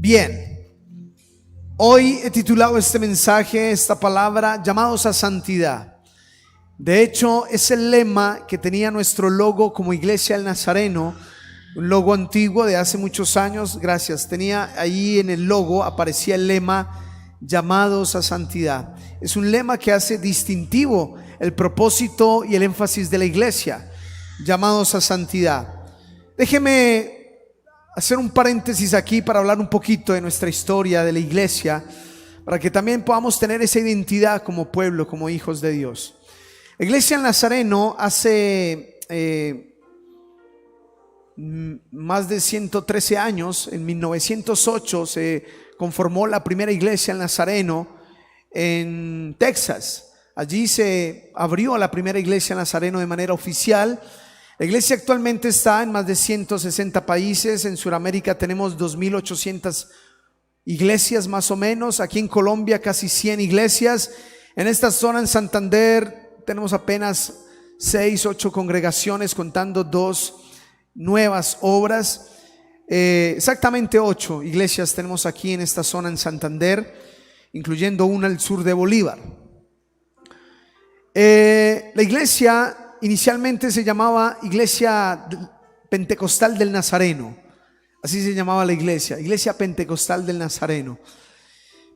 Bien, hoy he titulado este mensaje, esta palabra, llamados a santidad. De hecho, es el lema que tenía nuestro logo como Iglesia del Nazareno, un logo antiguo de hace muchos años. Gracias. Tenía ahí en el logo, aparecía el lema, llamados a santidad. Es un lema que hace distintivo el propósito y el énfasis de la iglesia, llamados a santidad. Déjeme hacer un paréntesis aquí para hablar un poquito de nuestra historia de la iglesia, para que también podamos tener esa identidad como pueblo, como hijos de Dios. La Iglesia del Nazareno hace más de 113 años, en 1908 se conformó la primera iglesia del Nazareno en Texas. Allí se abrió la primera iglesia del Nazareno de manera oficial. La iglesia actualmente está en más de 160 países. En Sudamérica tenemos 2.800 iglesias más o menos. Aquí en Colombia casi 100 iglesias. En esta zona, en Santander, tenemos apenas 6, 8 congregaciones, contando 2 nuevas obras. Exactamente 8 iglesias tenemos aquí en esta zona en Santander, incluyendo una al sur de Bolívar. La iglesia inicialmente se llamaba Iglesia Pentecostal del Nazareno. Así se llamaba la iglesia, Iglesia Pentecostal del Nazareno.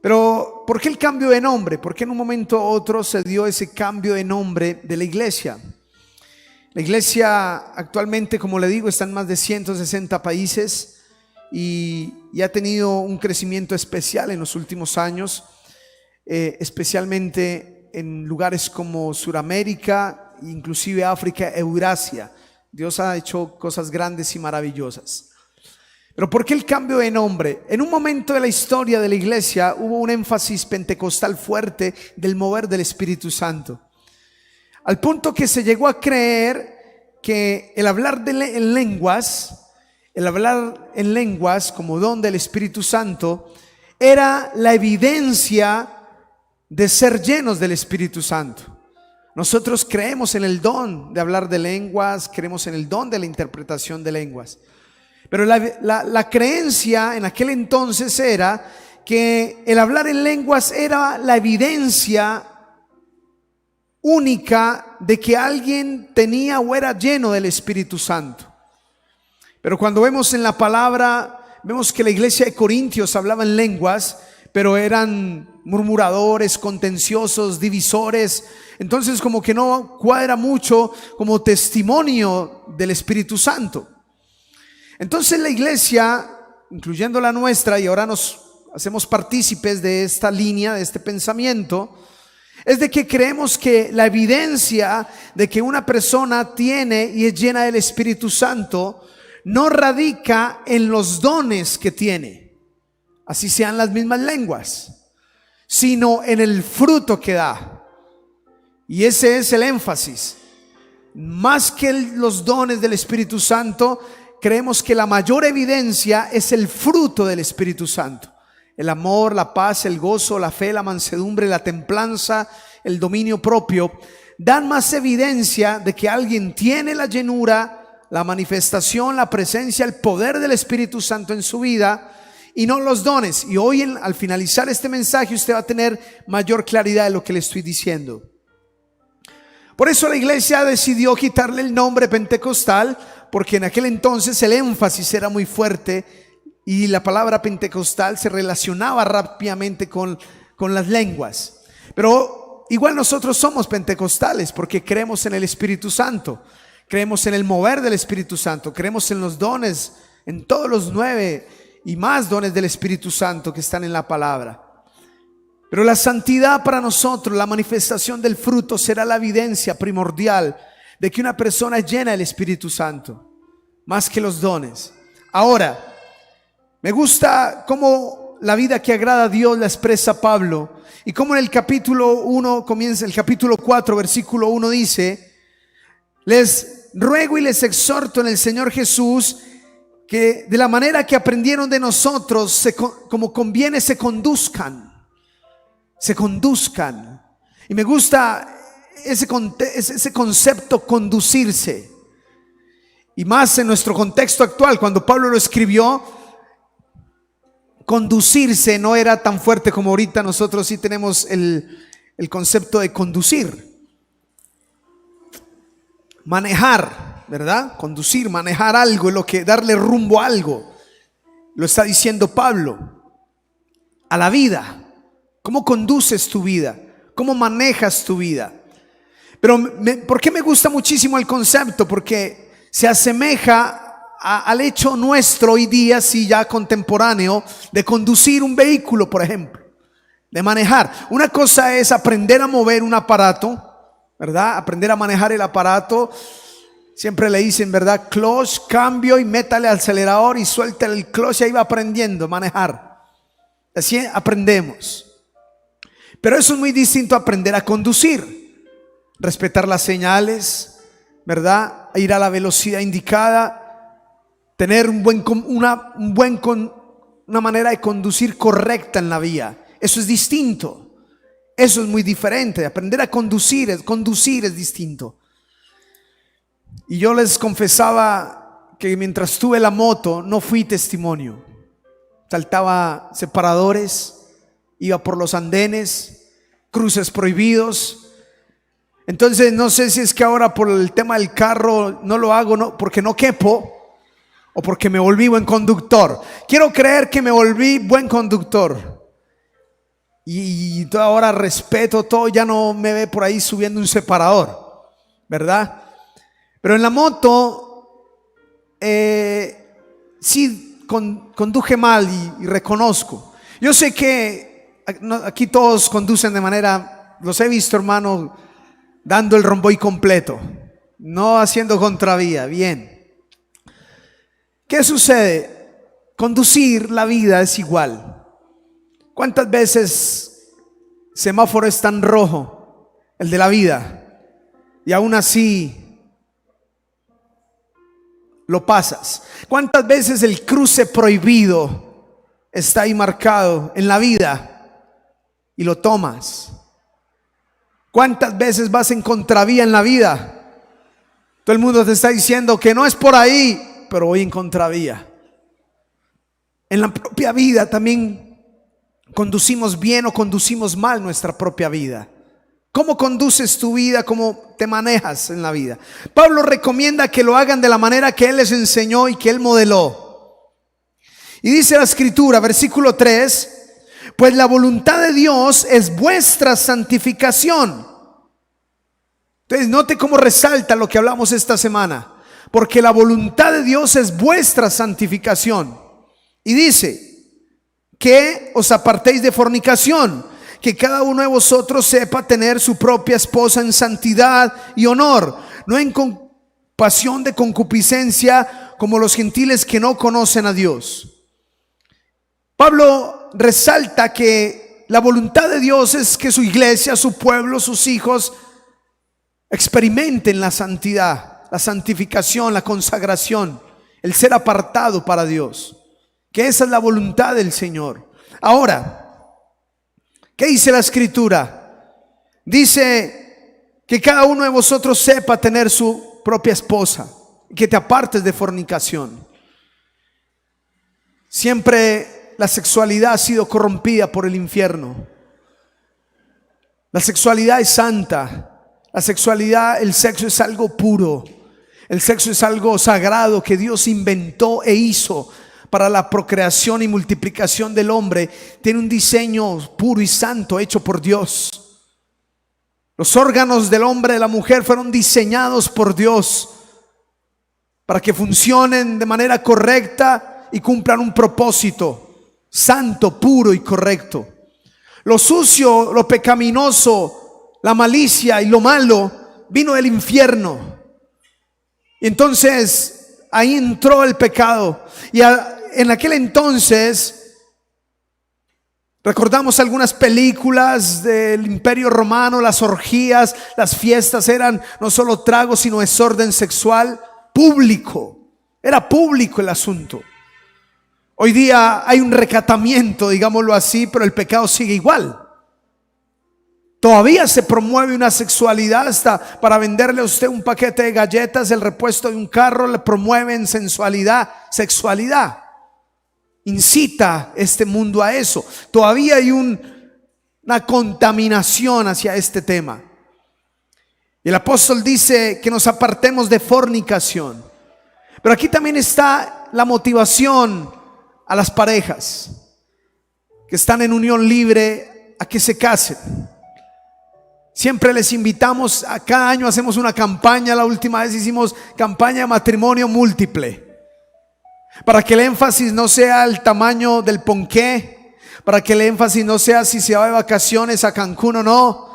Pero ¿por qué el cambio de nombre? ¿Por qué en un momento u otro se dio ese cambio de nombre de la iglesia? La iglesia actualmente, como le digo, está en más de 160 países y ha tenido un crecimiento especial en los últimos años, especialmente en lugares como Sudamérica, inclusive África, Eurasia. Dios ha hecho cosas grandes y maravillosas. Pero ¿por qué el cambio de nombre? En un momento de la historia de la iglesia hubo un énfasis pentecostal fuerte del mover del Espíritu Santo, al punto que se llegó a creer que el hablar en lenguas como don del Espíritu Santo era la evidencia de ser llenos del Espíritu Santo. Nosotros creemos en el don de hablar de lenguas, creemos en el don de la interpretación de lenguas. Pero la creencia en aquel entonces era que el hablar en lenguas era la evidencia única de que alguien tenía o era lleno del Espíritu Santo. Pero cuando vemos en la palabra, vemos que la iglesia de Corintios hablaba en lenguas, pero eran murmuradores, contenciosos, divisores. Entonces como que no cuadra mucho como testimonio del Espíritu Santo. Entonces la iglesia, incluyendo la nuestra, y ahora nos hacemos partícipes de esta línea, de este pensamiento, es de que creemos que la evidencia de que una persona tiene y es llena del Espíritu Santo no radica en los dones que tiene, así sean las mismas lenguas, sino en el fruto que da. Y ese es el énfasis. Más que los dones del Espíritu Santo, creemos que la mayor evidencia es el fruto del Espíritu Santo. El amor, la paz, el gozo, la fe, la mansedumbre, la templanza, el dominio propio, dan más evidencia de que alguien tiene la llenura, la manifestación, la presencia, el poder del Espíritu Santo en su vida, y no los dones. Y hoy al finalizar este mensaje usted va a tener mayor claridad de lo que le estoy diciendo. Por eso la iglesia decidió quitarle el nombre pentecostal, porque en aquel entonces el énfasis era muy fuerte y la palabra pentecostal se relacionaba rápidamente con las lenguas. Pero igual nosotros somos pentecostales porque creemos en el Espíritu Santo, creemos en el mover del Espíritu Santo, creemos en los dones, en todos los 9 y más dones del Espíritu Santo que están en la palabra. Pero la santidad para nosotros, la manifestación del fruto, será la evidencia primordial de que una persona es llena del Espíritu Santo, más que los dones. Ahora, me gusta cómo la vida que agrada a Dios la expresa Pablo, y cómo en el capítulo 1 comienza, el capítulo 4 versículo 1 dice: les ruego y les exhorto en el Señor Jesús que de la manera que aprendieron de nosotros, como conviene, se conduzcan. Y me gusta ese concepto, conducirse, y más en nuestro contexto actual. Cuando Pablo lo escribió, conducirse no era tan fuerte como ahorita. Nosotros sí tenemos el concepto de conducir. Manejar, ¿verdad? Conducir, manejar algo, es lo que darle rumbo a algo. Lo está diciendo Pablo. A la vida. ¿Cómo conduces tu vida? ¿Cómo manejas tu vida? Pero ¿por qué me gusta muchísimo el concepto? Porque se asemeja al hecho nuestro hoy día, sí, ya contemporáneo, de conducir un vehículo, por ejemplo, de manejar. Una cosa es aprender a mover un aparato, ¿verdad? Aprender a manejar el aparato. Siempre le dicen, ¿verdad? Clutch, cambio y métale al acelerador y suelta el clutch, y ahí va aprendiendo a manejar. Así aprendemos. Pero eso es muy distinto a aprender a conducir. Respetar las señales, ¿verdad? Ir a la velocidad indicada. Tener una manera de conducir correcta en la vía. Eso es distinto. Eso es muy diferente. Aprender a conducir es distinto. Y yo les confesaba que mientras tuve la moto no fui testimonio. Saltaba separadores, iba por los andenes, cruces prohibidos. Entonces no sé si es que ahora por el tema del carro no lo hago, porque no quepo, o porque me volví buen conductor. Quiero creer que me volví buen conductor. Y ahora respeto todo, ya no me ve por ahí subiendo un separador, ¿verdad? Pero en la moto sí conduje mal y reconozco. Yo sé que aquí todos conducen de manera, los he visto, hermano, dando el romboy completo, no haciendo contravía, bien. ¿Qué sucede? Conducir la vida es igual. ¿Cuántas veces semáforo está en rojo, el de la vida, y aún así lo pasas? ¿Cuántas veces el cruce prohibido está ahí marcado en la vida y lo tomas? ¿Cuántas veces vas en contravía en la vida? Todo el mundo te está diciendo que no es por ahí, pero voy en contravía. En la propia vida también conducimos bien o conducimos mal nuestra propia vida. ¿Cómo conduces tu vida? ¿Cómo te manejas en la vida? Pablo recomienda que lo hagan de la manera que él les enseñó y que él modeló. Y dice la escritura, versículo 3: pues la voluntad de Dios es vuestra santificación. Entonces note cómo resalta lo que hablamos esta semana. Porque la voluntad de Dios es vuestra santificación. Y dice que os apartéis de fornicación, que cada uno de vosotros sepa tener su propia esposa en santidad y honor, no en pasión de concupiscencia como los gentiles que no conocen a Dios. Pablo resalta que la voluntad de Dios es que su iglesia, su pueblo, sus hijos experimenten la santidad, la santificación, la consagración, el ser apartado para Dios, que esa es la voluntad del Señor. Ahora, ¿qué dice la escritura? Dice que cada uno de vosotros sepa tener su propia esposa, que te apartes de fornicación. Siempre la sexualidad ha sido corrompida por el infierno. La sexualidad es santa. La sexualidad, el sexo es algo puro. El sexo es algo sagrado que Dios inventó e hizo para la procreación y multiplicación del hombre. Tiene un diseño puro y santo hecho por Dios. Los órganos del hombre y de la mujer fueron diseñados por Dios para que funcionen de manera correcta y cumplan un propósito santo, puro y correcto. Lo sucio, lo pecaminoso, la malicia y lo malo vino del infierno. Y entonces ahí entró el pecado. Y en aquel entonces recordamos algunas películas del Imperio Romano, las orgías, las fiestas eran no solo tragos, sino desorden sexual público. Era público el asunto. Hoy día hay un recatamiento, digámoslo así, pero el pecado sigue igual. Todavía se promueve una sexualidad, hasta para venderle a usted un paquete de galletas, el repuesto de un carro, le promueven sensualidad, sexualidad. incita este mundo a eso. Todavía hay una contaminación hacia este tema. Y el apóstol dice que nos apartemos de fornicación. Pero aquí también está la motivación a las parejas que están en unión libre a que se casen. Siempre les invitamos, a cada año hacemos una campaña. La última vez hicimos campaña de matrimonio múltiple, para que el énfasis no sea el tamaño del ponqué, para que el énfasis no sea si se va de vacaciones a Cancún o no,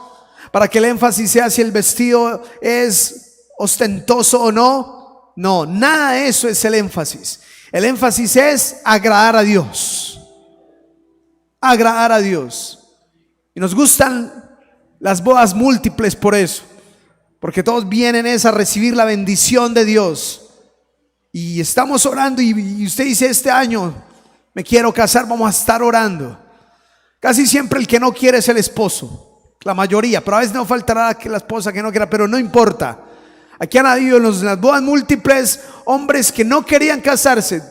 para que el énfasis sea si el vestido es ostentoso o no. No, nada de eso es el énfasis. El énfasis es agradar a Dios. Agradar a Dios. Y nos gustan las bodas múltiples por eso, porque todos vienen a recibir la bendición de Dios. Y estamos orando y usted dice: este año me quiero casar, vamos a estar orando. Casi siempre el que no quiere es el esposo, la mayoría, pero a veces no faltará la esposa que no quiera, pero no importa. Aquí han habido en las bodas múltiples hombres que no querían casarse.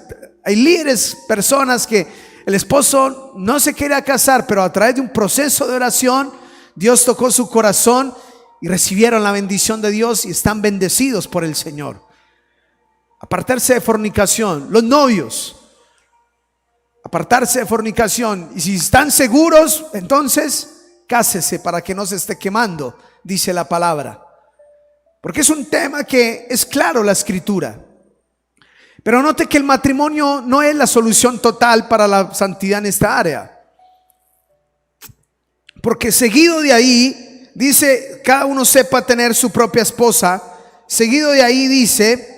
Hay líderes, personas que el esposo no se quería casar, pero a través de un proceso de oración Dios tocó su corazón y recibieron la bendición de Dios y están bendecidos por el Señor. Apartarse de fornicación. Los novios, apartarse de fornicación. Y si están seguros, entonces cásese para que no se esté quemando, dice la palabra. Porque es un tema que es claro la escritura. Pero note que el matrimonio no es la solución total para la santidad en esta área. Porque seguido de ahí dice: cada uno sepa tener su propia esposa. Seguido de ahí dice: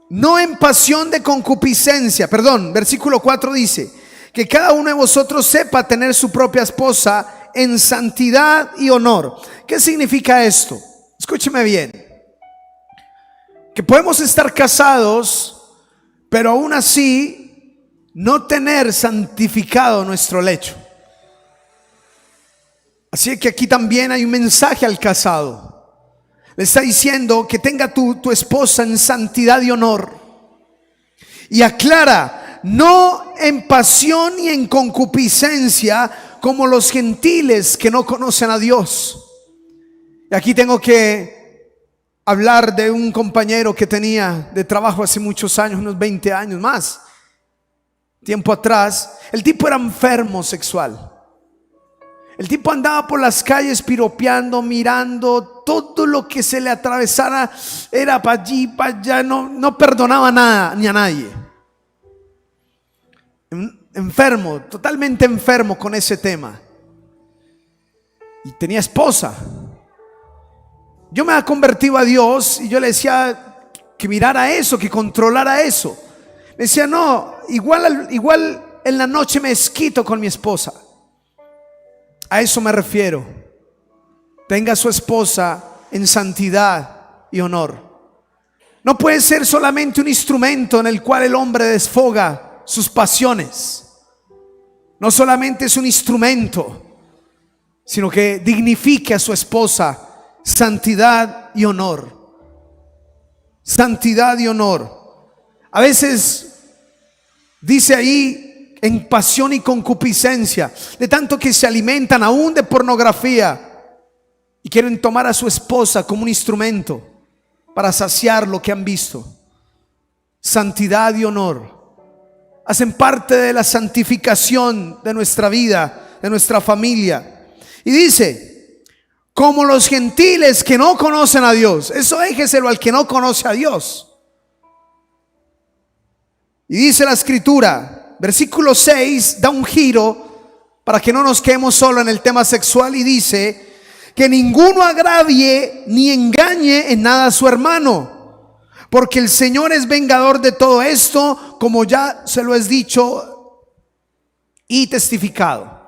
no en pasión de concupiscencia. Perdón, versículo 4 dice: que cada uno de vosotros sepa tener su propia esposa en santidad y honor. ¿Qué significa esto? Escúcheme bien. Que podemos estar casados, pero aún así no tener santificado nuestro lecho. Así que aquí también hay un mensaje al casado. Le está diciendo que tenga tu esposa en santidad y honor. Y aclara: no en pasión ni en concupiscencia, como los gentiles que no conocen a Dios. Y aquí tengo que hablar de un compañero que tenía de trabajo hace muchos años, unos 20 años más, tiempo atrás. El tipo era enfermo sexual. El tipo andaba por las calles piropeando, mirando todo lo que se le atravesara, era para allí, para allá, no perdonaba nada ni a nadie. Enfermo, totalmente enfermo con ese tema. Y tenía esposa. Yo me había convertido a Dios y yo le decía que mirara eso, que controlara eso. Me decía: no, igual en la noche me desquito con mi esposa. A eso me refiero. Tenga a su esposa en santidad y honor. No puede ser solamente un instrumento en el cual el hombre desfoga sus pasiones. No solamente es un instrumento, sino que dignifique a su esposa. Santidad y honor. Santidad y honor. A veces dice ahí: en pasión y concupiscencia, de tanto que se alimentan aún de pornografía y quieren tomar a su esposa como un instrumento para saciar lo que han visto. Santidad y honor hacen parte de la santificación de nuestra vida, de nuestra familia. Y dice: como los gentiles que no conocen a Dios. Eso déjeselo al que no conoce a Dios. Y dice la escritura, versículo 6, da un giro para que no nos quedemos solo en el tema sexual, y dice: que ninguno agravie ni engañe en nada a su hermano, porque el Señor es vengador de todo esto, como ya se lo he dicho y testificado.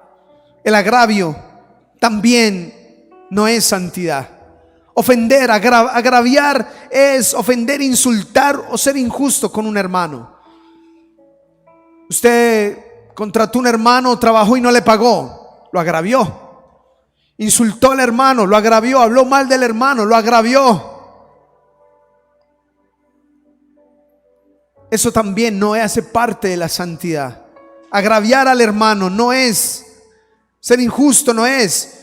El agravio también no es santidad. Ofender, agraviar es ofender, insultar o ser injusto con un hermano. Usted contrató un hermano, trabajó y no le pagó, lo agravió. Insultó al hermano, lo agravió. Habló mal del hermano, lo agravió. eso también no hace parte de la santidad. Agraviar al hermano no es, ser injusto no es.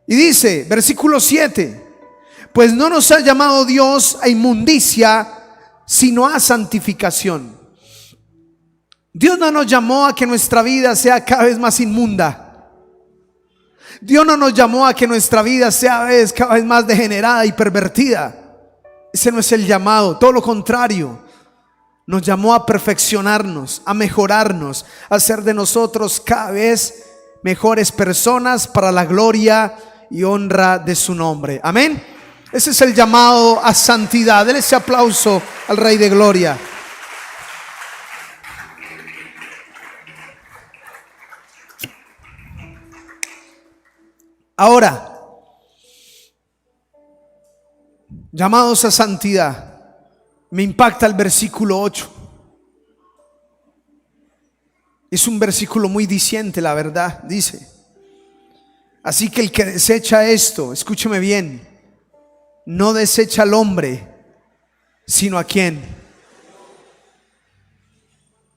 Y dice, versículo 7, pues no nos ha llamado Dios a inmundicia, sino a santificación. Dios no nos llamó a que nuestra vida sea cada vez más inmunda. Dios no nos llamó a que nuestra vida sea cada vez más degenerada y pervertida. Ese no es el llamado, todo lo contrario. Nos llamó a perfeccionarnos, a mejorarnos, a hacer de nosotros cada vez mejores personas para la gloria y honra de su nombre. Amén. Ese es el llamado a santidad. Denle ese aplauso al Rey de Gloria. Ahora, llamados a santidad. Me impacta el versículo 8. Es un versículo muy diciente, la verdad. Dice: así que el que desecha esto, escúcheme bien, no desecha al hombre, sino a quién.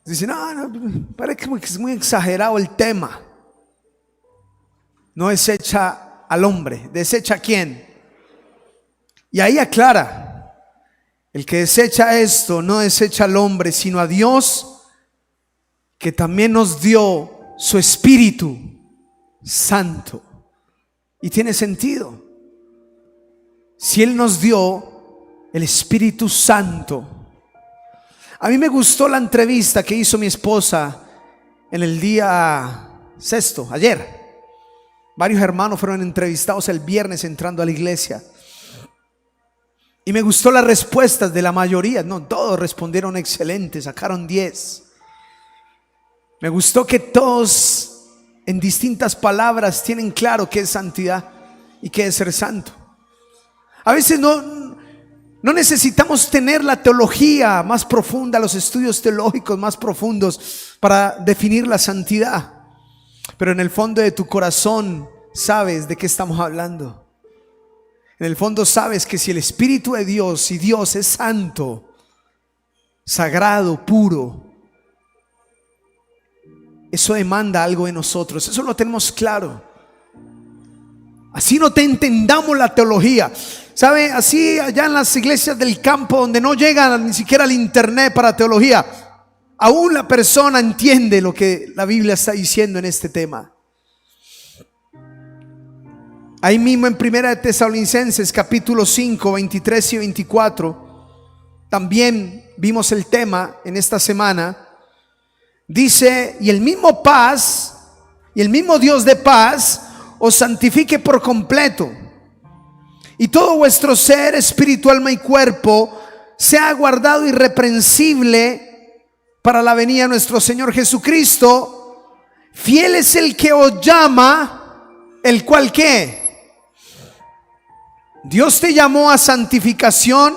Dice, no, parece que es muy exagerado el tema. No desecha al hombre, desecha a quién. Y ahí aclara: el que desecha esto no desecha al hombre, sino a Dios, que también nos dio su Espíritu Santo. Y tiene sentido. Si Él nos dio el Espíritu Santo. A mí me gustó la entrevista que hizo mi esposa en el día sexto, ayer. Varios hermanos fueron entrevistados el viernes entrando a la iglesia. Y me gustó las respuestas de la mayoría. No, todos respondieron excelente, sacaron 10. Me gustó que todos en distintas palabras tienen claro qué es santidad y qué es ser santo. A veces no necesitamos tener la teología más profunda, los estudios teológicos más profundos para definir la santidad. Pero en el fondo de tu corazón sabes de qué estamos hablando. En el fondo sabes que si el Espíritu de Dios, si Dios es santo, sagrado, puro, eso demanda algo de nosotros. Eso lo tenemos claro. Así no te entendamos la teología. ¿Sabe? Así allá en las iglesias del campo donde no llegan ni siquiera al internet para teología, aún la persona entiende lo que la Biblia está diciendo en este tema. Ahí mismo en 1 de Tesalonicenses capítulo 5, 23 y 24, también vimos el tema en esta semana. Dice: y el mismo paz, y el mismo Dios de paz os santifique por completo, y todo vuestro ser, espíritu, alma y cuerpo sea guardado irreprensible para la venida de nuestro Señor Jesucristo. Fiel es el que os llama, el cual ¿qué? Dios te llamó a santificación.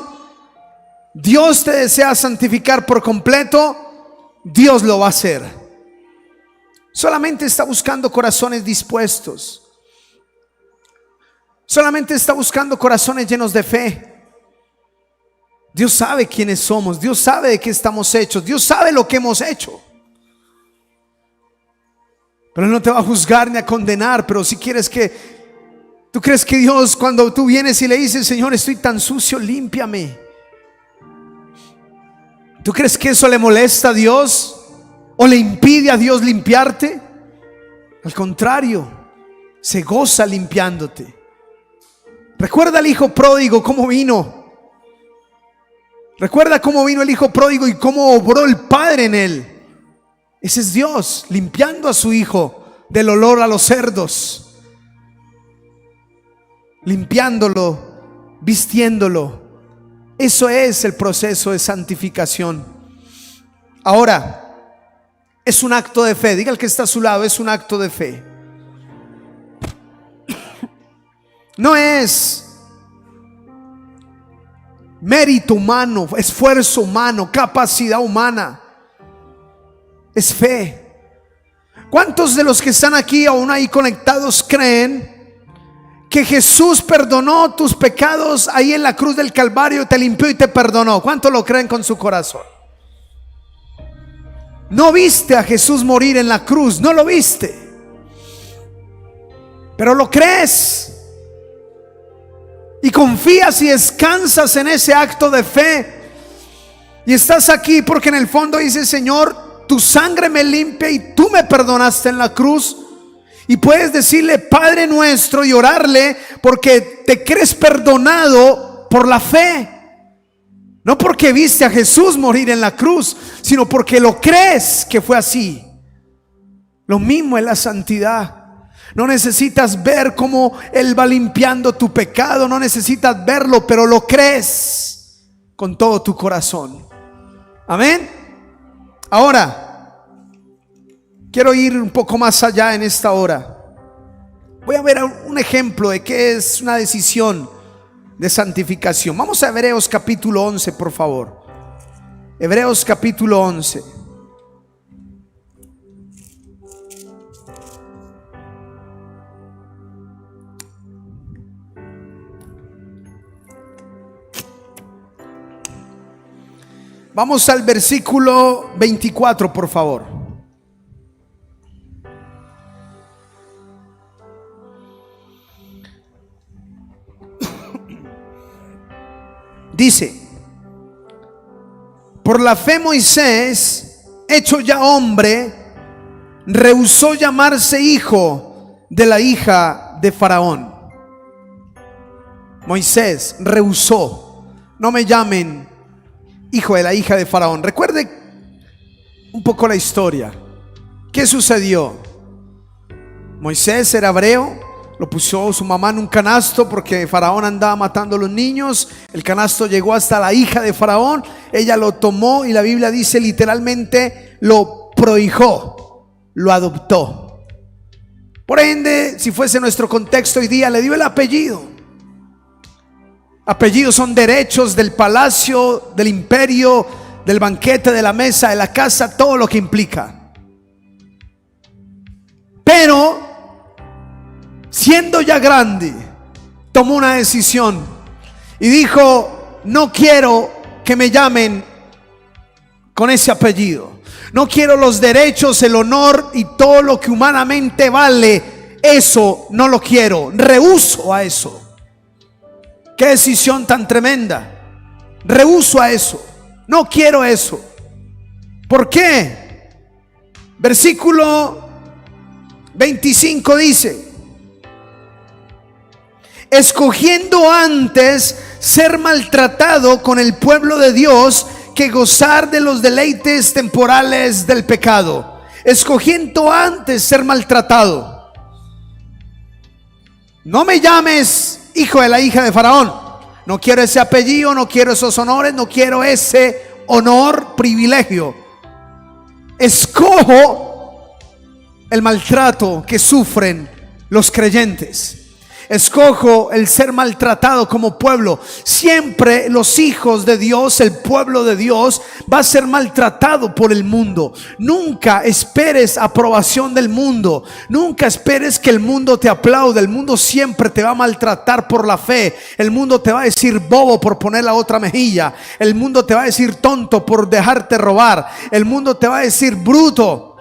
Dios te desea santificar por completo. Dios lo va a hacer. Solamente está buscando corazones dispuestos. Solamente está buscando corazones llenos de fe. Dios sabe quiénes somos. Dios sabe de qué estamos hechos. Dios sabe lo que hemos hecho. Pero Él no te va a juzgar ni a condenar. Pero si quieres que... ¿Tú crees que Dios, cuando tú vienes y le dices: Señor, estoy tan sucio, límpiame? ¿Tú crees que eso le molesta a Dios o le impide a Dios limpiarte? Al contrario, se goza limpiándote. Recuerda al hijo pródigo cómo vino. Recuerda cómo vino el hijo pródigo y cómo obró el Padre en él. Ese es Dios limpiando a su hijo del olor a los cerdos, limpiándolo, vistiéndolo. Eso es el proceso de santificación. Ahora, es un acto de fe. Diga al que está a su lado: es un acto de fe. No es mérito humano, esfuerzo humano, capacidad humana. Es fe. ¿Cuántos de los que están aquí aún ahí conectados creen que Jesús perdonó tus pecados ahí en la cruz del Calvario, te limpió y te perdonó? ¿Cuántos lo creen con su corazón? No viste a Jesús morir en la cruz, no lo viste, pero lo crees y confías y descansas en ese acto de fe. Y estás aquí porque en el fondo dices: Señor, tu sangre me limpia y tú me perdonaste en la cruz. Y puedes decirle Padre nuestro y orarle porque te crees perdonado por la fe. No porque viste a Jesús morir en la cruz, sino porque lo crees que fue así. Lo mismo es la santidad. No necesitas ver cómo Él va limpiando tu pecado, no necesitas verlo, pero lo crees con todo tu corazón. Amén. Ahora, quiero ir un poco más allá en esta hora. Voy a ver un ejemplo de qué es una decisión de santificación. Vamos a Hebreos capítulo 11, por favor. Hebreos capítulo 11. Vamos al versículo 24, por favor. Dice: por la fe Moisés, hecho ya hombre, rehusó llamarse hijo de la hija de Faraón. Moisés rehusó: no me llamen hijo de la hija de Faraón. Recuerde un poco la historia. ¿Qué sucedió? Moisés era hebreo, lo puso su mamá en un canasto porque Faraón andaba matando a los niños. El canasto llegó hasta la hija de Faraón. Ella lo tomó y la Biblia dice literalmente lo prohijó, lo adoptó. Por ende, si fuese nuestro contexto hoy día, le dio el apellido. Apellidos son derechos del palacio, del imperio, del banquete, de la mesa, de la casa, todo lo que implica. Pero siendo ya grande, tomó una decisión y dijo: no quiero que me llamen con ese apellido. No quiero los derechos, el honor y todo lo que humanamente vale. Eso no lo quiero. Rehúso a eso. Qué decisión tan tremenda. Rehúso a eso. No quiero eso. ¿Por qué? Versículo 25 dice: escogiendo antes ser maltratado con el pueblo de Dios que gozar de los deleites temporales del pecado. Escogiendo antes ser maltratado. No me llames hijo de la hija de Faraón. No quiero ese apellido, no quiero esos honores, no quiero ese honor, privilegio. Escojo el maltrato que sufren los creyentes. Escojo el ser maltratado como pueblo. Siempre los hijos de Dios, el pueblo de Dios, va a ser maltratado por el mundo. Nunca esperes aprobación del mundo. Nunca esperes que el mundo te aplaude. El mundo siempre te va a maltratar por la fe. El mundo te va a decir bobo por poner la otra mejilla. El mundo te va a decir tonto por dejarte robar. El mundo te va a decir bruto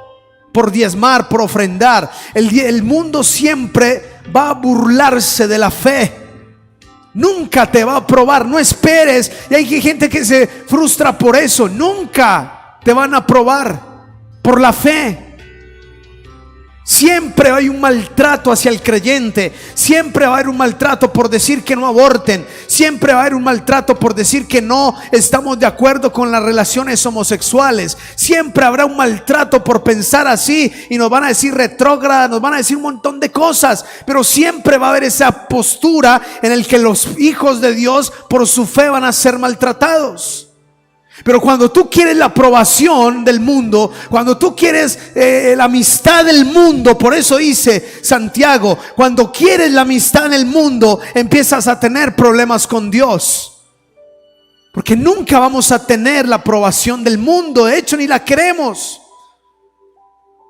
por diezmar, por ofrendar. El mundo siempre va a burlarse de la fe. Nunca te va a aprobar. No esperes. Y hay gente que se frustra por eso. Nunca te van a aprobar por la fe. Siempre hay un maltrato hacia el creyente. Siempre va a haber un maltrato por decir que no aborten. Siempre va a haber un maltrato por decir que no estamos de acuerdo con las relaciones homosexuales. Siempre habrá un maltrato por pensar así. Y nos van a decir retrógrada, nos van a decir un montón de cosas. Pero siempre va a haber esa postura en la que los hijos de Dios por su fe van a ser maltratados. Pero cuando tú quieres la aprobación del mundo, cuando tú quieres la amistad del mundo, por eso dice Santiago, cuando quieres la amistad en el mundo, empiezas a tener problemas con Dios. Porque nunca vamos a tener la aprobación del mundo, de hecho ni la queremos.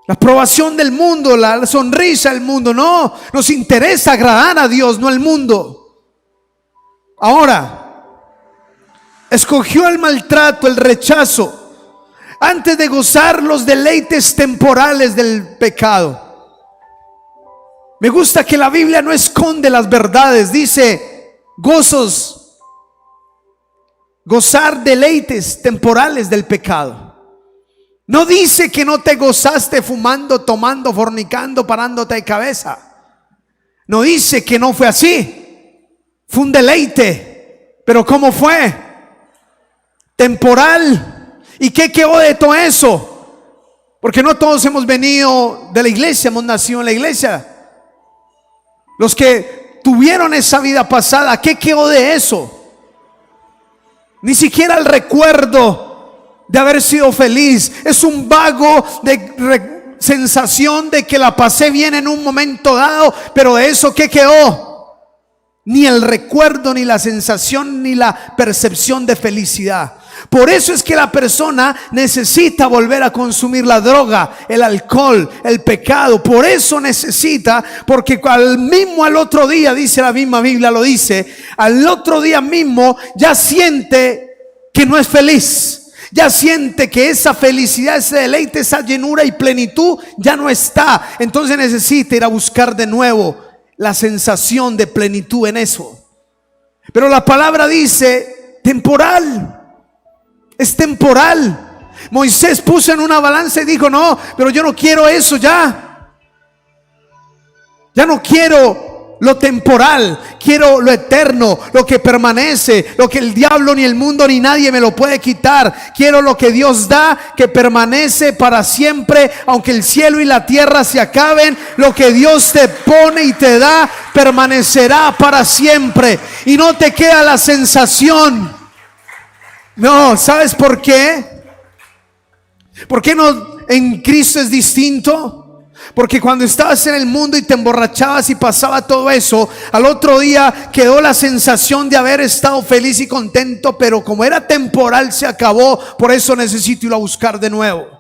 La aprobación del mundo, la sonrisa del mundo, no, nos interesa agradar a Dios, no al mundo. Ahora, escogió el maltrato, el rechazo, antes de gozar los deleites temporales del pecado. Me gusta que la Biblia no esconde las verdades. Dice gozar deleites temporales del pecado. No dice que no te gozaste fumando, tomando, fornicando, parándote de cabeza. No dice que no fue así. Fue un deleite. Pero ¿cómo fue? Temporal. ¿Y qué quedó de todo eso? Porque no todos hemos venido de la iglesia, hemos nacido en la iglesia. Los que tuvieron esa vida pasada, ¿qué quedó de eso? Ni siquiera el recuerdo de haber sido feliz. Es un vago de sensación de que la pasé bien en un momento dado, pero de eso ¿qué quedó? Ni el recuerdo, ni la sensación, ni la percepción de felicidad. Por eso es que la persona necesita volver a consumir la droga, el alcohol, el pecado. Por eso necesita, porque al otro día, dice la misma Biblia, lo dice, al otro día mismo ya siente que no es feliz. Ya siente que esa felicidad, ese deleite, esa llenura y plenitud ya no está. Entonces necesita ir a buscar de nuevo la sensación de plenitud en eso. Pero la palabra dice temporal. Es temporal. Moisés puso en una balanza y dijo: no, pero yo no quiero eso ya. Ya no quiero lo temporal, quiero lo eterno, lo que permanece, lo que el diablo, ni el mundo, ni nadie me lo puede quitar. Quiero lo que Dios da, que permanece para siempre, aunque el cielo y la tierra se acaben. Lo que Dios te pone y te da permanecerá para siempre, y no te queda la sensación. No, ¿sabes por qué? ¿Por qué no en Cristo es distinto? Porque cuando estabas en el mundo y te emborrachabas y pasaba todo eso, al otro día quedó la sensación de haber estado feliz y contento, pero como era temporal se acabó. Por eso necesito ir a buscar de nuevo.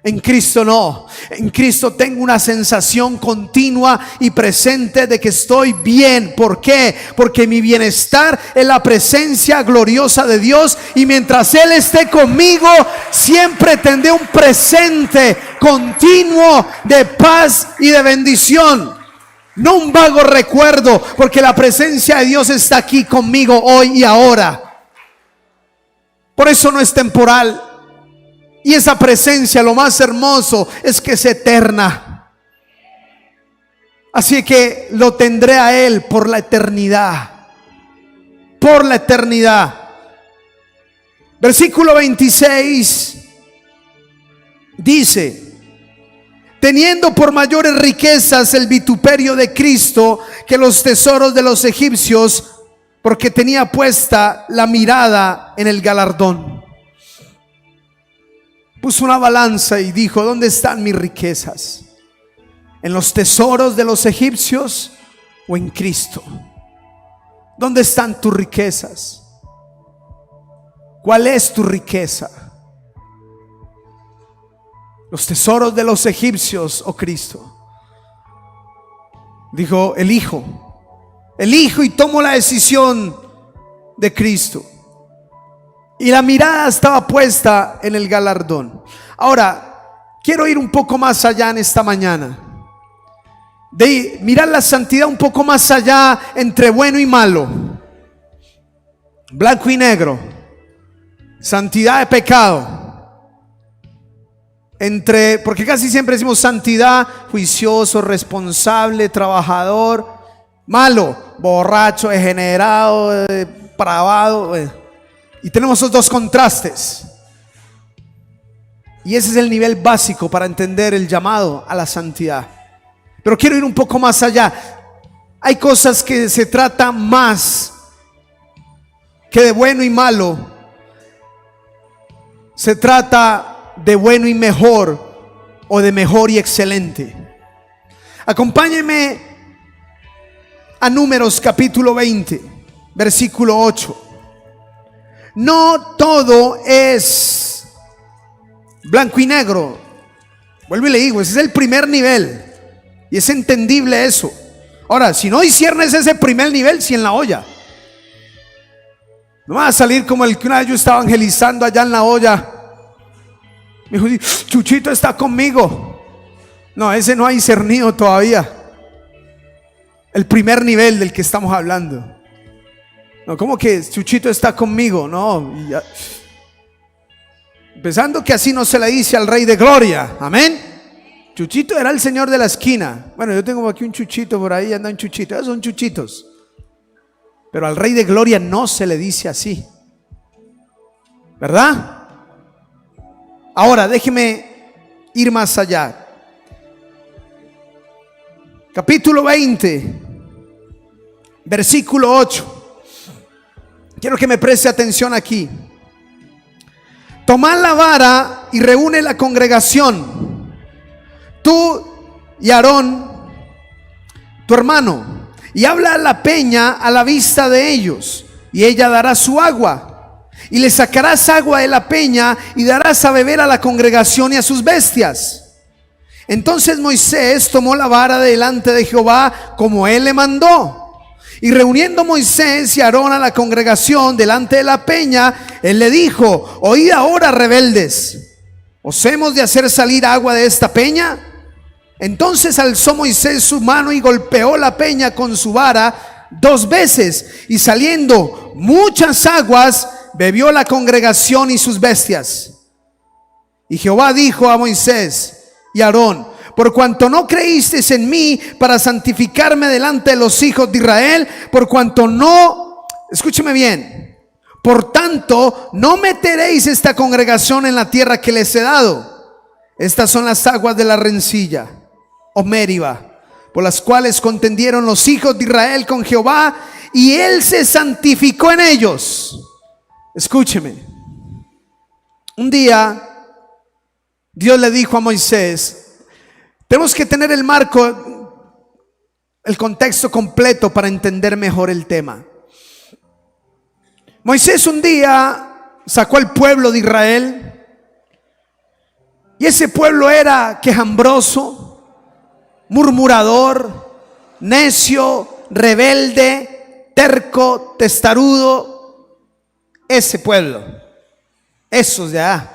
En Cristo no. En Cristo tengo una sensación continua y presente de que estoy bien. ¿Por qué? Porque mi bienestar es la presencia gloriosa de Dios, y mientras Él esté conmigo siempre tendré un presente continuo de paz y de bendición. No un vago recuerdo, porque la presencia de Dios está aquí conmigo hoy y ahora. Por eso no es temporal. Y esa presencia, lo más hermoso es que es eterna. Así que lo tendré a Él por la eternidad. Por la eternidad. Versículo 26 dice: teniendo por mayores riquezas el vituperio de Cristo que los tesoros de los egipcios, porque tenía puesta la mirada en el galardón. Puso una balanza y dijo: ¿dónde están mis riquezas? ¿En los tesoros de los egipcios o en Cristo? ¿Dónde están tus riquezas? ¿Cuál es tu riqueza? ¿Los tesoros de los egipcios o Cristo? Dijo: elijo y tomo la decisión de Cristo. Y la mirada estaba puesta en el galardón. Ahora, quiero ir un poco más allá en esta mañana, de mirar la santidad un poco más allá, entre bueno y malo, blanco y negro, santidad de pecado, porque casi siempre decimos santidad, juicioso, responsable, trabajador; malo, borracho, degenerado, depravado. Y tenemos esos dos contrastes. Y ese es el nivel básico para entender el llamado a la santidad. Pero quiero ir un poco más allá. Hay cosas que se tratan más que de bueno y malo. Se trata de bueno y mejor, o de mejor y excelente. Acompáñenme a Números capítulo 20, versículo 8. No todo es blanco y negro. Vuelvo y le digo, ese es el primer nivel, y es entendible eso. Ahora, si no disiernes ese primer nivel, si en la olla, no va a salir como el que una vez yo estaba evangelizando allá en la olla, Me dijo, Chuchito está conmigo. No, ese no ha discernido todavía el primer nivel del que estamos hablando. No, ¿cómo que Chuchito está conmigo? No, ya. Pensando que así no se le dice al Rey de Gloria. Amén. Chuchito era el señor de la esquina. Bueno, yo tengo aquí un chuchito por ahí, anda un chuchito. Esos son chuchitos. Pero al Rey de Gloria no se le dice así, ¿verdad? Ahora déjeme ir más allá. Capítulo 20, versículo 8. Quiero que me preste atención aquí. Tomad la vara y reúne la congregación, tú y Aarón, tu hermano, y habla a la peña a la vista de ellos, y ella dará su agua, y le sacarás agua de la peña y darás a beber a la congregación y a sus bestias. Entonces Moisés tomó la vara delante de Jehová como él le mandó. Y reuniendo Moisés y Aarón a la congregación delante de la peña, él le dijo: oíd ahora, rebeldes, ¿os hemos de hacer salir agua de esta peña? Entonces alzó Moisés su mano y golpeó la peña con su vara 2 veces, y saliendo muchas aguas, bebió la congregación y sus bestias. Y Jehová dijo a Moisés y a Aarón: por cuanto no creísteis en mí para santificarme delante de los hijos de Israel, por cuanto no, escúcheme bien, por tanto no meteréis esta congregación en la tierra que les he dado. Estas son las aguas de la rencilla, o Meriba, por las cuales contendieron los hijos de Israel con Jehová, y él se santificó en ellos. Escúcheme. Un día Dios le dijo a Moisés, tenemos que tener el marco, el contexto completo para entender mejor el tema. Moisés un día sacó al pueblo de Israel, y ese pueblo era quejambroso, murmurador, necio, rebelde, terco, testarudo. Ese pueblo, esos de allá,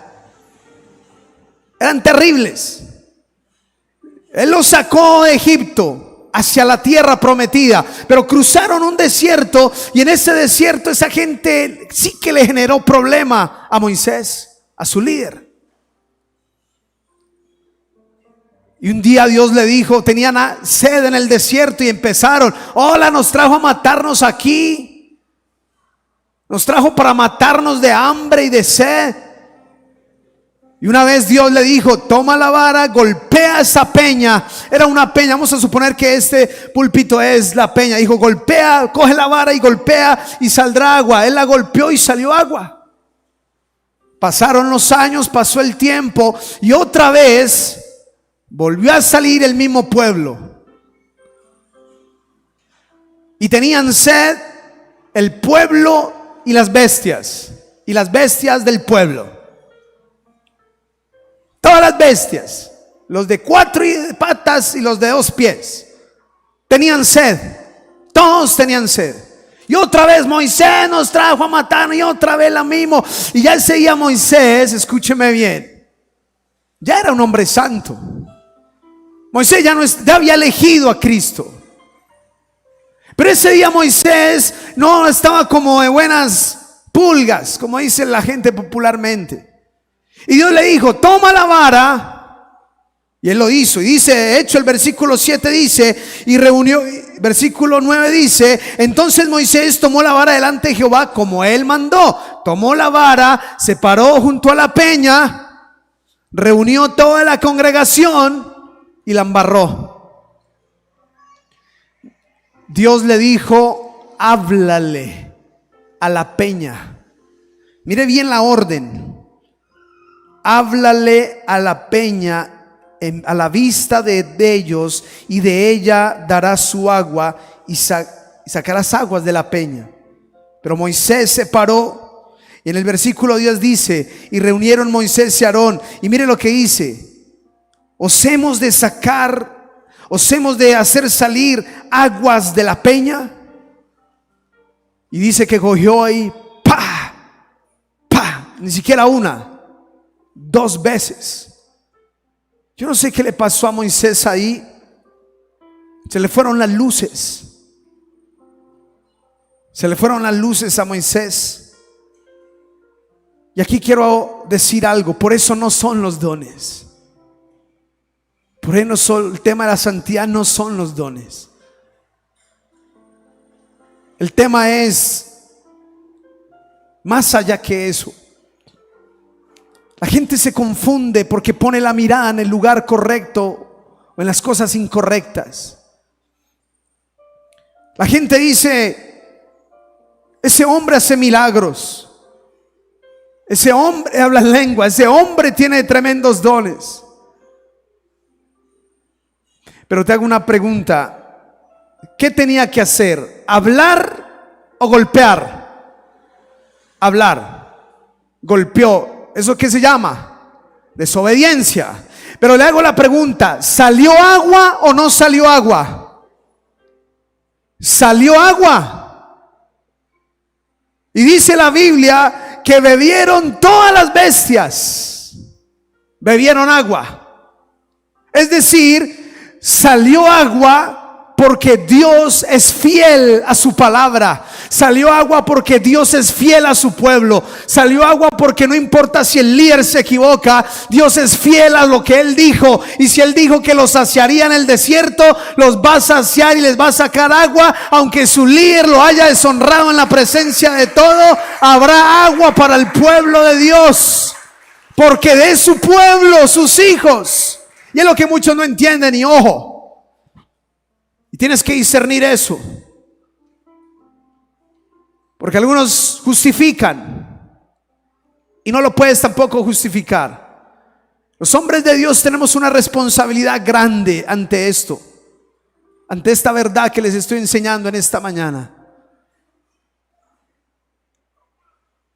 eran terribles. Él los sacó de Egipto hacia la tierra prometida, pero cruzaron un desierto, y en ese desierto esa gente sí que le generó problema a Moisés, a su líder. Y un día Dios le dijo, tenían sed en el desierto y empezaron: hola, nos trajo a matarnos aquí, nos trajo para matarnos de hambre y de sed. Y una vez Dios le dijo: toma la vara, golpea esa peña. Era una peña, vamos a suponer que este púlpito es la peña. Dijo: golpea, coge la vara y golpea y saldrá agua. Él la golpeó y salió agua. Pasaron los años, pasó el tiempo, y otra vez volvió a salir el mismo pueblo. Y tenían sed el pueblo y las bestias del pueblo. Todas las bestias, los de 4 patas y los de 2 pies, tenían sed. Todos tenían sed. Y otra vez Moisés nos trajo a matar, y otra vez la mismo. Y ya ese día Moisés, escúcheme bien, ya era un hombre santo. Moisés ya había elegido a Cristo. Pero ese día Moisés no estaba como de buenas pulgas, como dice la gente popularmente. Y Dios le dijo: toma la vara. Y él lo hizo. Y dice, de hecho, el versículo 7 dice, y reunió, versículo 9 dice: entonces Moisés tomó la vara delante de Jehová como él mandó. Tomó la vara, se paró junto a la peña, reunió toda la congregación y la embarró. Dios le dijo: háblale a la peña. Mire bien la orden. Háblale a la peña a la vista de ellos, y de ella darás su agua, y sacarás aguas de la peña. Pero Moisés se paró, y en el versículo 10 dice: y reunieron Moisés y Aarón. Y mire lo que dice: os hemos de hacer salir aguas de la peña. Y dice que cogió ahí, ni siquiera una, 2 veces. Yo no sé qué le pasó a Moisés ahí. Se le fueron las luces. Se le fueron las luces a Moisés. Y aquí quiero decir algo. Por eso no son los dones. Por eso no son, el tema de la santidad no son los dones. El tema es más allá que eso. La gente se confunde porque pone la mirada en el lugar correcto o en las cosas incorrectas. La gente dice: ese hombre hace milagros, ese hombre habla en lengua, ese hombre tiene tremendos dones. Pero te hago una pregunta: ¿qué tenía que hacer? ¿Hablar o golpear? Hablar. Golpeó. ¿Eso qué se llama? Desobediencia. Pero le hago la pregunta: ¿salió agua o no salió agua? Salió agua. Y dice la Biblia que bebieron todas las bestias. Bebieron agua. Es decir, salió agua porque Dios es fiel a su palabra. Salió agua porque Dios es fiel a su pueblo. Salió agua porque no importa si el líder se equivoca, Dios es fiel a lo que Él dijo. Y si Él dijo que los saciaría en el desierto, los va a saciar y les va a sacar agua. Aunque su líder lo haya deshonrado en la presencia de todo, habrá agua para el pueblo de Dios, porque de su pueblo, sus hijos. Y es lo que muchos no entienden. Y ojo, y tienes que discernir eso, porque algunos justifican y no lo puedes tampoco justificar. Los hombres de Dios tenemos una responsabilidad grande ante esto, ante esta verdad que les estoy enseñando en esta mañana.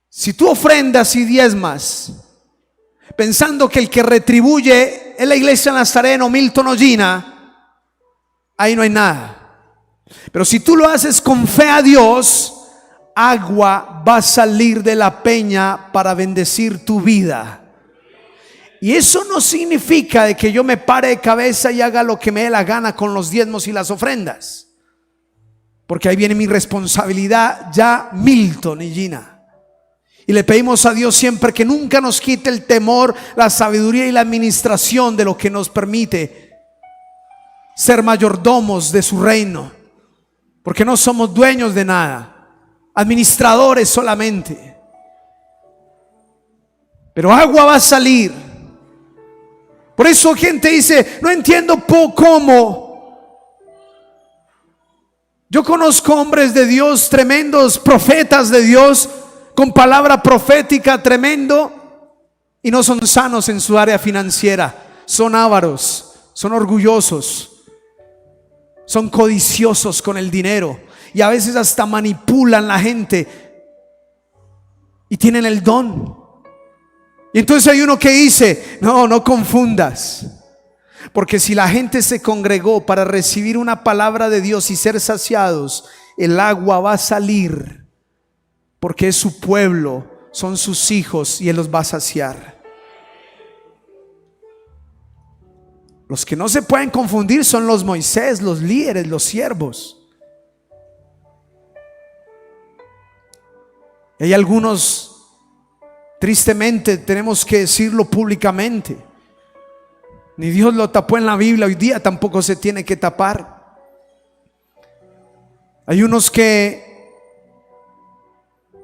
Si tú ofrendas y diezmas pensando que el que retribuye es la iglesia Nazareno, Milton Ollina, ahí no hay nada. Pero si tú lo haces con fe a Dios, agua va a salir de la peña para bendecir tu vida. Y eso no significa de que yo me pare de cabeza y haga lo que me dé la gana con los diezmos y las ofrendas, porque ahí viene mi responsabilidad ya, Milton y Gina. Y le pedimos a Dios siempre que nunca nos quite el temor, la sabiduría y la administración de lo que nos permite ser mayordomos de su reino, porque no somos dueños de nada, administradores solamente. Pero agua va a salir. Por eso gente dice: no entiendo cómo. Yo conozco hombres de Dios, tremendos profetas de Dios, con palabra profética tremendo, y no son sanos en su área financiera. Son ávaros, son orgullosos, son codiciosos con el dinero, y a veces hasta manipulan la gente, y tienen el don. Y entonces hay uno que dice: no confundas, porque si la gente se congregó para recibir una palabra de Dios y ser saciados, el agua va a salir, porque es su pueblo, son sus hijos, y Él los va a saciar. Los que no se pueden confundir son los Moisés, los líderes, los siervos. Hay algunos, tristemente tenemos que decirlo públicamente, ni Dios lo tapó en la Biblia, hoy día tampoco se tiene que tapar. Hay unos que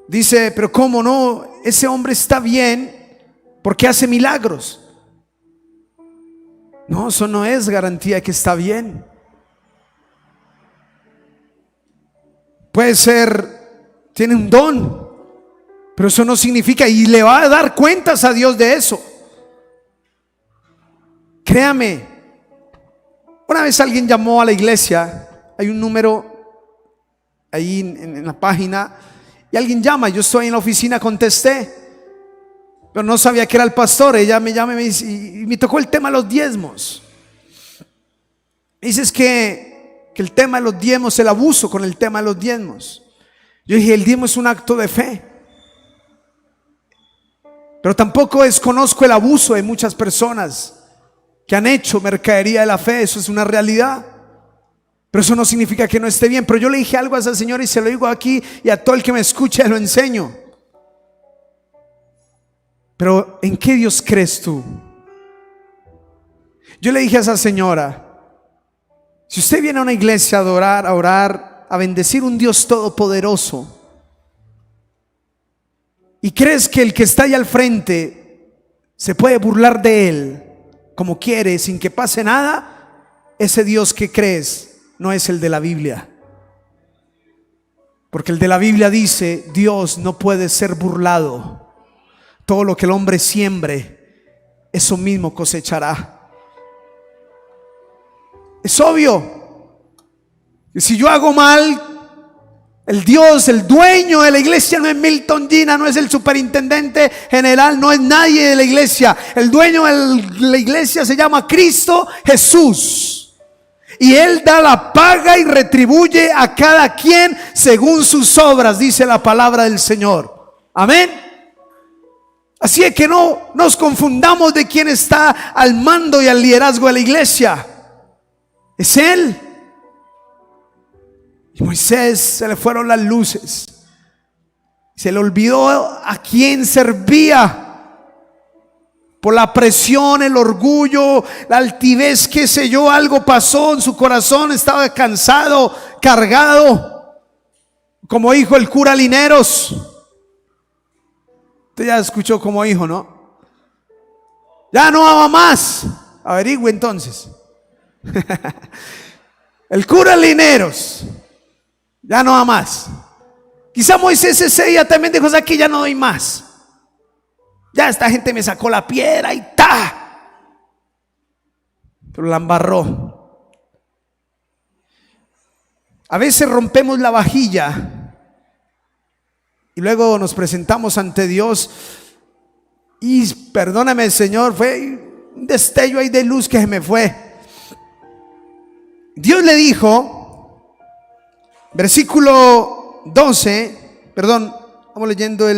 dice: pero cómo no, ese hombre está bien porque hace milagros. No, eso no es garantía que está bien. Puede ser, tiene un don, pero eso no significa, y le va a dar cuentas a Dios de eso. Créame, una vez alguien llamó a la iglesia, hay un número ahí en la página, y alguien llama, yo estoy en la oficina, contesté, pero no sabía que era el pastor. Ella me llama y me dice, y me tocó el tema de los diezmos. Dices que el tema de los diezmos, el abuso con el tema de los diezmos. Yo dije: el diezmo es un acto de fe. Pero tampoco desconozco el abuso de muchas personas que han hecho mercadería de la fe. Eso es una realidad. Pero eso no significa que no esté bien. Pero yo le dije algo a esa señora y se lo digo aquí, y a todo el que me escuche lo enseño. Pero ¿en qué Dios crees tú? Yo le dije a esa señora: si usted viene a una iglesia a adorar, a orar, a bendecir un Dios todopoderoso, y crees que el que está ahí al frente se puede burlar de él como quiere sin que pase nada, ese Dios que crees no es el de la Biblia. Porque el de la Biblia dice: Dios no puede ser burlado. Todo lo que el hombre siembre, eso mismo cosechará. Es obvio que si yo hago mal, el Dios, el dueño de la iglesia no es Milton Gina, no es el superintendente general, no es nadie de la iglesia. El dueño de la iglesia se llama Cristo Jesús. Y Él da la paga y retribuye a cada quien según sus obras, dice la palabra del Señor. Amén. Así es que no nos confundamos de quién está al mando y al liderazgo de la iglesia. Es Él. Y Moisés se le fueron las luces. Se le olvidó a quién servía. Por la presión, el orgullo, la altivez, qué sé yo, algo pasó en su corazón. Estaba cansado, cargado. Como dijo el cura Lineros. Usted ya escuchó como dijo, ¿no? Ya no ama más. Averigüe entonces. El cura Lineros ya no ama más. Quizá Moisés ese día también dijo: aquí ya no doy más. Ya esta gente me sacó la piedra y ¡ta! Pero la embarró. A veces rompemos la vajilla y luego nos presentamos ante Dios y perdóname, Señor, fue un destello ahí de luz que se me fue. Dios le dijo, versículo 12, perdón, vamos leyendo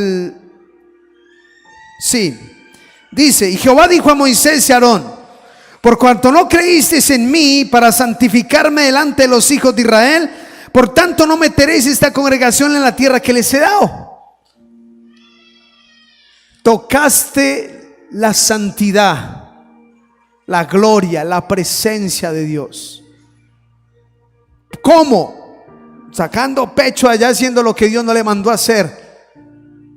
dice: y Jehová dijo a Moisés y a Aarón: por cuanto no creísteis en mí para santificarme delante de los hijos de Israel, por tanto no meteréis esta congregación en la tierra que les he dado. Tocaste la santidad, la gloria, la presencia de Dios. ¿Cómo? Sacando pecho allá, haciendo lo que Dios no le mandó a hacer.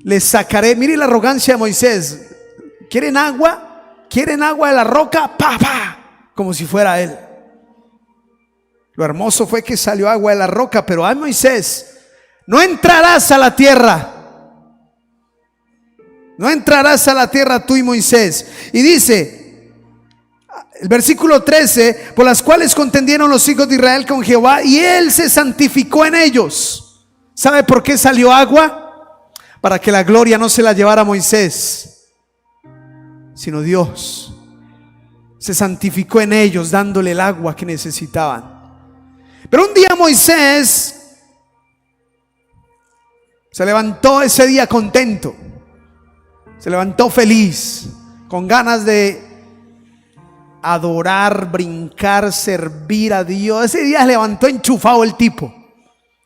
Les sacaré. Mire la arrogancia de Moisés. ¿Quieren agua? ¿Quieren agua de la roca? ¡Pa, pa! Como si fuera él. Lo hermoso fue que salió agua de la roca. Pero ay, Moisés, no entrarás a la tierra. No entrarás a la tierra tú y Moisés. Y dice el versículo 13: por las cuales contendieron los hijos de Israel con Jehová, y Él se santificó en ellos. ¿Sabe por qué salió agua? Para que la gloria no se la llevara Moisés, sino Dios. Se santificó en ellos, dándole el agua que necesitaban. Pero un día Moisés se levantó ese día contento. Se levantó feliz, con ganas de adorar, brincar, servir a Dios. Ese día se levantó enchufado el tipo.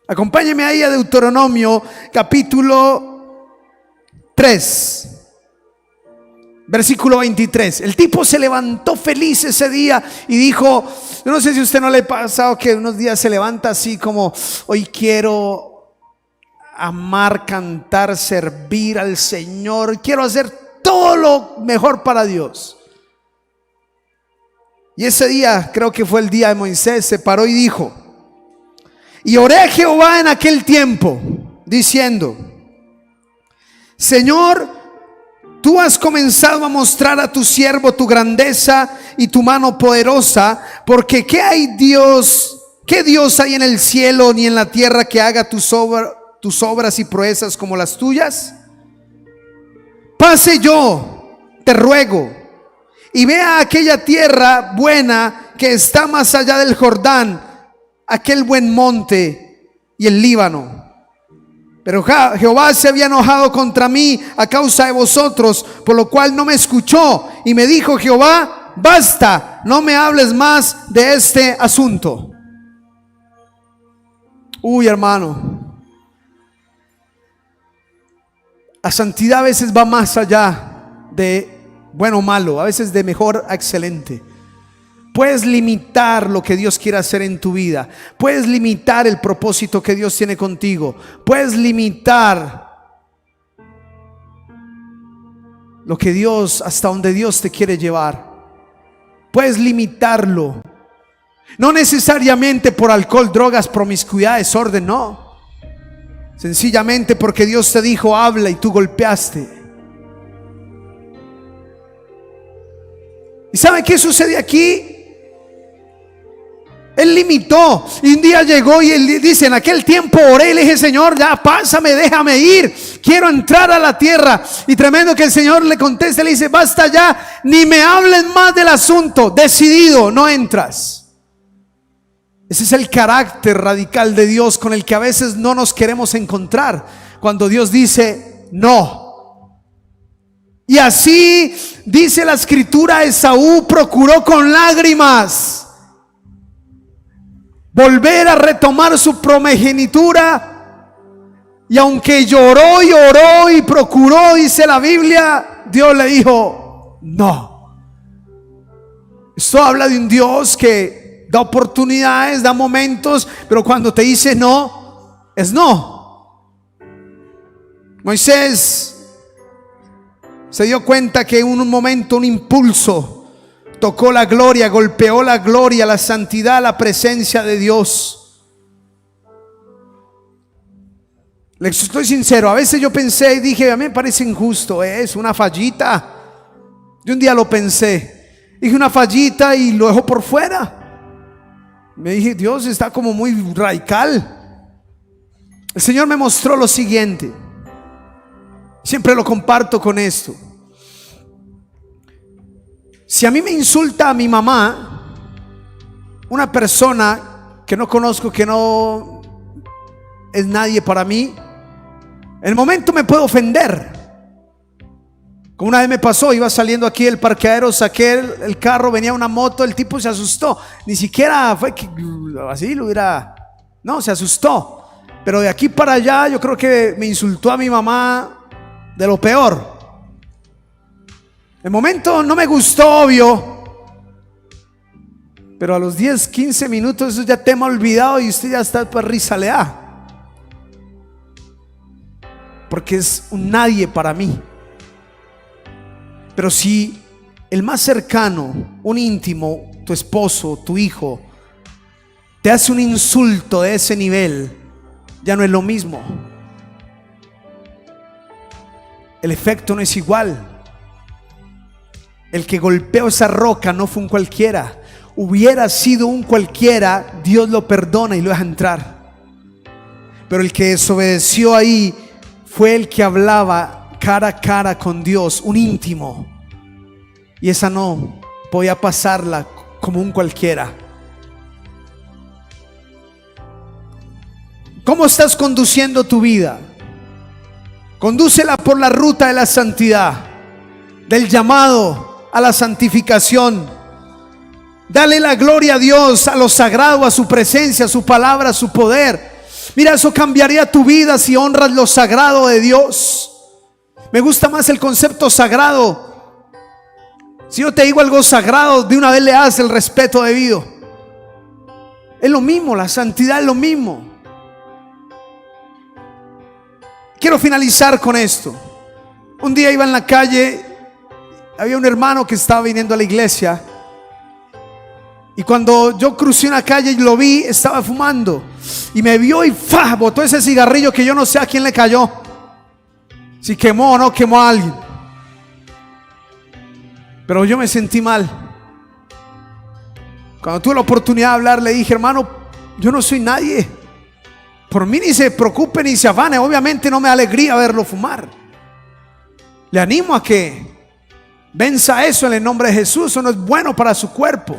Acompáñeme ahí a Deuteronomio capítulo 3, versículo 23. El tipo se levantó feliz ese día y dijo: yo no sé si a usted no le ha pasado que unos días se levanta así como: hoy quiero amar, cantar, servir al Señor, quiero hacer todo lo mejor para Dios. Y ese día, creo que fue el día de Moisés, se paró y dijo: y oré a Jehová en aquel tiempo, diciendo: Señor, tú has comenzado a mostrar a tu siervo tu grandeza y tu mano poderosa, porque ¿qué Dios hay en el cielo ni en la tierra que haga tus obras y proezas como las tuyas? Pase yo, te ruego, y vea aquella tierra buena que está más allá del Jordán, aquel buen monte y el Líbano. Pero Jehová se había enojado contra mí a causa de vosotros, por lo cual no me escuchó. Y me dijo Jehová: basta, no me hables más de este asunto. Uy, hermano, la santidad a veces va más allá de bueno o malo, a veces de mejor a excelente. Puedes limitar lo que Dios quiere hacer en tu vida. Puedes limitar el propósito que Dios tiene contigo. Puedes limitar lo que Dios, hasta donde Dios te quiere llevar. Puedes limitarlo. No necesariamente por alcohol, drogas, promiscuidad, desorden, no. Sencillamente porque Dios te dijo habla y tú golpeaste. ¿Y sabe qué sucede aquí? Él limitó, y un día llegó y él dice: en aquel tiempo oré y le dije: Señor, ya pásame, déjame ir, quiero entrar a la tierra. Y tremendo que el Señor le conteste, le dice: basta ya, ni me hables más del asunto, decidido, no entras. Ese es el carácter radical de Dios con el que a veces no nos queremos encontrar, cuando Dios dice no. Y así dice la escritura: Esaú procuró con lágrimas volver a retomar su primogenitura, y aunque lloró y oró y procuró, dice la Biblia, Dios le dijo no. Esto habla de un Dios que da oportunidades, da momentos, pero cuando te dice no, es no. Moisés se dio cuenta que en un momento, un impulso tocó la gloria, golpeó la gloria, la santidad, la presencia de Dios. Les estoy sincero, a veces yo pensé y dije: a mí me parece injusto, es una fallita. Yo un día lo pensé, dije una fallita y lo dejo por fuera. Me dije: Dios está como muy radical. El Señor me mostró lo siguiente, siempre lo comparto con esto. Si a mí me insulta a mi mamá, una persona que no conozco, que no es nadie para mí, en el momento me puedo ofender. Como una vez me pasó, iba saliendo aquí del parqueadero, saqué el carro, venía una moto, el tipo se asustó. Ni siquiera fue que así lo hubiera, no, se asustó. Pero de aquí para allá yo creo que me insultó a mi mamá de lo peor. El momento no me gustó, obvio, pero a los 10, 15 minutos eso ya te me ha olvidado y usted ya está para risalear, porque es un nadie para mí. Pero si el más cercano, un íntimo, tu esposo, tu hijo, te hace un insulto de ese nivel, ya no es lo mismo. El efecto no es igual. El que golpeó esa roca no fue un cualquiera. Hubiera sido un cualquiera, Dios lo perdona y lo deja entrar. Pero el que desobedeció ahí fue el que hablaba cara a cara con Dios, un íntimo. Y esa no podía pasarla como un cualquiera. ¿Cómo estás conduciendo tu vida? Condúcela por la ruta de la santidad, del llamado a la santificación. Dale la gloria a Dios, a lo sagrado, a su presencia, a su palabra, a su poder. Mira, eso cambiaría tu vida si honras lo sagrado de Dios. Me gusta más el concepto sagrado. Si yo te digo algo sagrado, de una vez le das el respeto debido. Es lo mismo, la santidad es lo mismo. Quiero finalizar con esto. Un día iba en la calle, había un hermano que estaba viniendo a la iglesia, y cuando yo crucé una calle y lo vi, estaba fumando, y me vio y ¡fa! Botó ese cigarrillo que yo no sé a quién le cayó, si quemó o no quemó a alguien, pero yo me sentí mal. Cuando tuve la oportunidad de hablar, le dije: hermano, yo no soy nadie, por mí ni se preocupe ni se afane, obviamente no me da alegría verlo fumar. Le animo a que venza eso en el nombre de Jesús. Eso no es bueno para su cuerpo.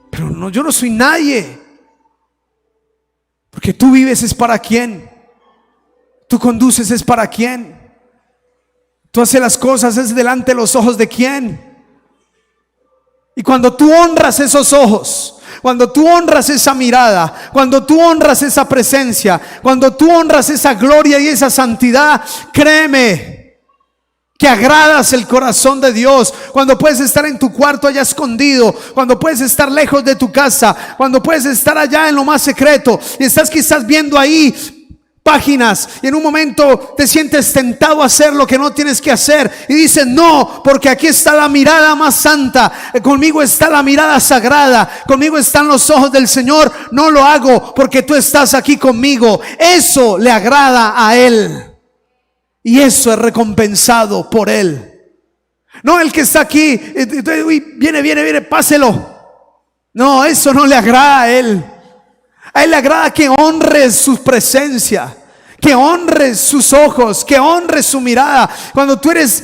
Pero no, yo no soy nadie. Porque tú vives es para quién. tú conduces es para quién. Tú haces las cosas es delante de los ojos de quién. Y cuando tú honras esos ojos, cuando tú honras esa mirada, cuando tú honras esa presencia, cuando tú honras esa gloria y esa santidad, créeme que agradas el corazón de Dios. Cuando puedes estar en tu cuarto allá escondido, cuando puedes estar lejos de tu casa, cuando puedes estar allá en lo más secreto y estás quizás viendo ahí páginas y en un momento te sientes tentado a hacer lo que no tienes que hacer y dices no, porque aquí está la mirada más santa, conmigo está la mirada sagrada, conmigo están los ojos del Señor. No lo hago porque tú estás aquí conmigo. Eso le agrada a Él y eso es recompensado por Él. No el que está aquí, viene, páselo. No, eso no le agrada a Él. A Él le agrada que honres su presencia, que honres sus ojos, que honres su mirada. Cuando tú eres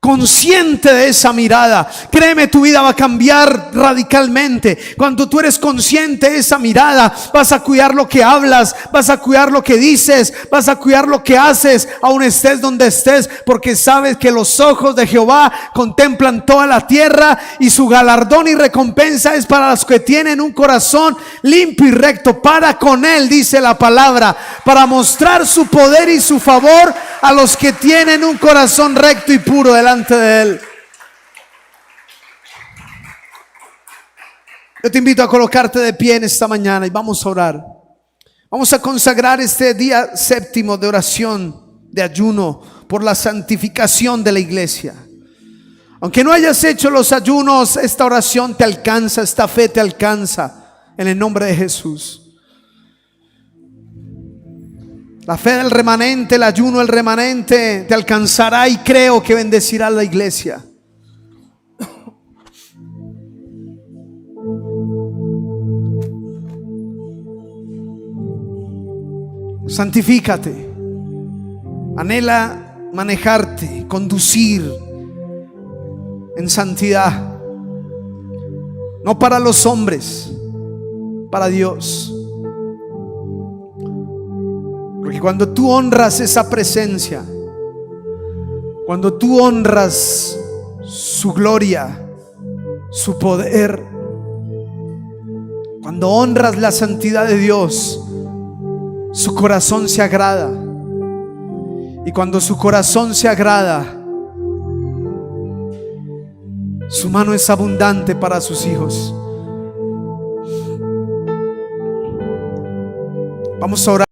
consciente de esa mirada, créeme, tu vida va a cambiar radicalmente. Cuando tú eres consciente de esa mirada, vas a cuidar lo que hablas, vas a cuidar lo que dices, vas a cuidar lo que haces, aun estés donde estés, porque sabes que los ojos de Jehová contemplan toda la tierra y su galardón y recompensa es para los que tienen un corazón limpio y recto para con Él, dice la palabra, para mostrar su poder y su favor a los que tienen un corazón recto y puro delante de Él. Yo te invito a colocarte de pie en esta mañana y vamos a orar. Vamos a consagrar este día séptimo de oración, de ayuno, por la santificación de la iglesia. Aunque no hayas hecho los ayunos, esta oración te alcanza, esta fe te alcanza, en el nombre de Jesús. La fe del remanente, el ayuno del remanente te alcanzará y creo que bendecirá a la iglesia. Santifícate. Anhela manejarte, conducir en santidad. No para los hombres, para Dios. Porque cuando tú honras esa presencia, cuando tú honras su gloria, su poder, cuando honras la santidad de Dios, su corazón se agrada. Y cuando su corazón se agrada, su mano es abundante para sus hijos. Vamos a orar.